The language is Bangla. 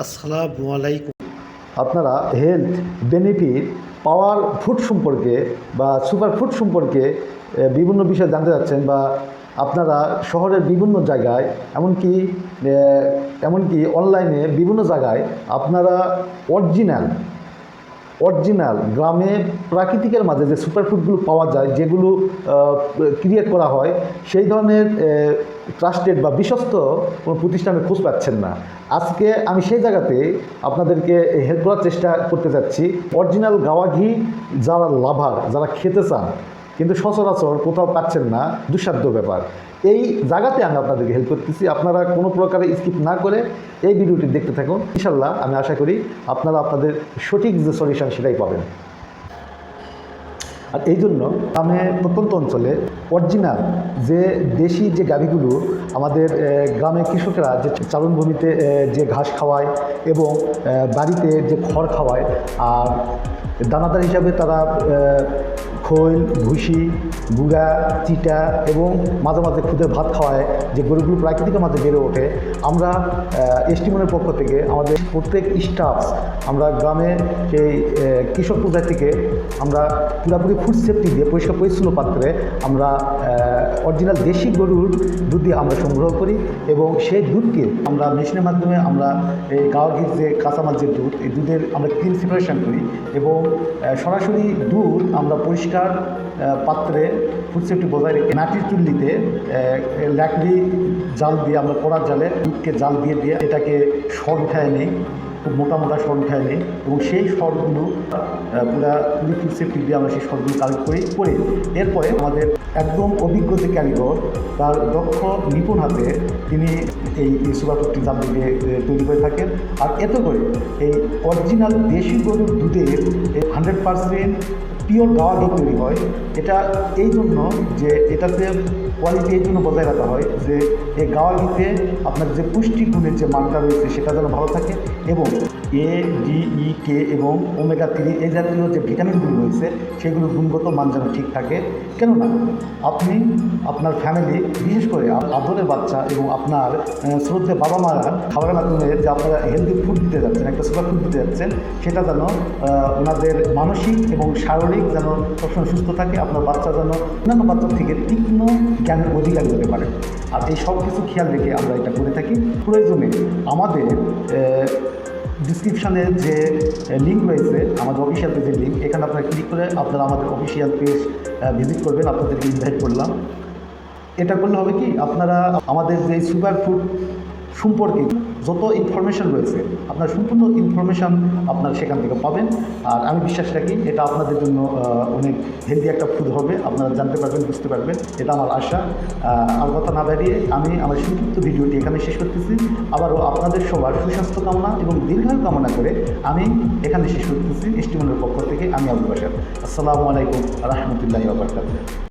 আসসালামু আলাইকুম। আপনারা হেলথ বেনিফিট পাওয়ার ফুড সম্পর্কে বা সুপার ফুড সম্পর্কে বিভিন্ন বিষয় জানতে যাচ্ছেন, বা আপনারা শহরের বিভিন্ন জায়গায় এমনকি অনলাইনে বিভিন্ন জায়গায় আপনারা অরিজিনাল গ্রামে প্রাকৃতিকের মাঝে যে সুপারফুডগুলো পাওয়া যায়, যেগুলো ক্রিয়েট করা হয়, সেই ধরনের ট্রাস্টেড বা বিশ্বস্ত কোনো প্রতিষ্ঠানে খোঁজ পাচ্ছেন না। আজকে আমি সেই জায়গাতে আপনাদেরকে হেল্প করার চেষ্টা করতে চাচ্ছি। অরিজিনাল গাওয়া ঘি যারা খেতে চান কিন্তু সচরাচর কোথাও পাচ্ছেন না, দুঃসাধ্য ব্যাপার, এই জায়গাতে আমি আপনাদেরকে হেল্প করতেছি। আপনারা কোনো প্রকারে স্কিপ না করে এই ভিডিওটি দেখতে থাকুন। ইনশাল্লাহ আমি আশা করি আপনারা আপনাদের সঠিক যে সলিউশন সেটাই পাবেন। আর এই জন্য প্রত্যন্ত অঞ্চলে অরিজিনাল যে দেশি যে গাভীগুলো আমাদের গ্রামের কৃষকেরা যে চারণভূমিতে যে ঘাস খাওয়ায় এবং বাড়িতে যে খড় খাওয়ায়, আর দানাদার হিসাবে তারা খোল, ভুসি, গুঁড়া, চিটা এবং মাঝে মাঝে খুদের ভাত খাওয়ায়, যে গরুগুলো প্রাকৃতিকের মাঝে বেড়ে ওঠে। আমরা এসটিমনের পক্ষ থেকে আমাদের প্রত্যেক স্টাফ আমরা গ্রামে সেই কৃষক পর্যায় থেকে আমরা পুরোপুরি ফুড সেফটি দিয়ে পরিষ্কার পরিচ্ছন্ন পাত্রে আমরা অরিজিনাল দেশি গরুর দুধ দিয়ে আমরা সংগ্রহ করি এবং সেই দুধকে আমরা মেশিনের মাধ্যমে আমরা এই গাওয়া ঘির যে কাঁচামাল যে দুধ, এই দুধের আমরা ক্লিন সেপারেশন করি এবং সরাসরি দুধ আমরা পরিষ্কার পাত্রে ফুড সেফটি বজায় রেখে মাটির চুল্লিতে লাকড়ি জাল দিয়ে আমরা কড়ার জালে দুধকে জাল দিয়ে এটাকে সর উঠায় নিই, খুব মোটা মোটা সর উঠায় নিই এবং সেই সরগুলো পুরো ফুড সেফটি দিয়ে আমরা সেই সরগুলো কালেক্ট করে এরপরে আমাদের একদম অভিজ্ঞ যে কারিগর, তার দক্ষ নিপুণ হাতে তিনি এই সুপার ফুডটি জাল দিয়ে তৈরি করে থাকেন। আর এতে করে এই অরিজিনাল দেশি গরুর দুধের 100% পিওর গাওয়া ঘি তৈরি হয়। এটা এই জন্য যে এটাতে কোয়ালিটি এই জন্য বজায় রাখা হয় যে এই গাওয়া ঘিতে আপনার যে পুষ্টি গুণের যে মানটা রয়েছে সেটা যেন ভালো থাকে এবং ADE এবং ওমেগা 3 এই জাতীয় যে ভিটামিনগুলো রয়েছে সেগুলোর গুণগত মান যেন ঠিক থাকে। কেননা আপনি আপনার ফ্যামিলি, বিশেষ করে আদরের বাচ্চা এবং আপনার শ্রদ্ধেয় বাবা মারা খাবারের মাধ্যমে যে আপনারা হেলদি ফুড দিতে যাচ্ছেন, একটা সুপার ফুড দিতে যাচ্ছেন, সেটা যেন ওনাদের মানসিক এবং শারীরিক যেন সবসময় সুস্থ থাকে, আপনার বাচ্চা যেন অন্যান্য বাচ্চার থেকে তীক্ষ্ণ জ্ঞানের অধিকারী হতে পারে। আর এই সব কিছু খেয়াল রেখে আমরা এটা করে থাকি। প্রয়োজনে আমাদের ডিসক্রিপশানে যে লিঙ্ক রয়েছে, আমাদের অফিসিয়াল পেজের লিঙ্ক, এখানে আপনারা ক্লিক করে আপনারা আমাদের অফিসিয়াল পেজ ভিজিট করবেন। আপনাদেরকে ইনভাইট করলাম। এটা করলে হবে কি, আপনারা আমাদের যে সুপার ফুড সম্পর্কে যত ইনফরমেশান রয়েছে আপনার সম্পূর্ণ ইনফরমেশান আপনারা সেখান থেকে পাবেন। আর আমি বিশ্বাস রাখি এটা আপনাদের জন্য অনেক হেলদি একটা ফুড হবে, আপনারা জানতে পারবেন, বুঝতে পারবেন, এটা আমার আশা। আর কথা না বাড়িয়ে আমি আমার সংক্ষিপ্ত ভিডিওটি এখানে শেষ করতেছি। আবারও আপনাদের সবার সুস্বাস্থ্য কামনা এবং দীর্ঘায়ু কামনা করে আমি এখানে শেষ করতেছি। এসটিমনের পক্ষ থেকে আমি আবুল বাশার। আসসালামু আলাইকুম রহমতুল্লাহি ওয়া বারাকাতুহু।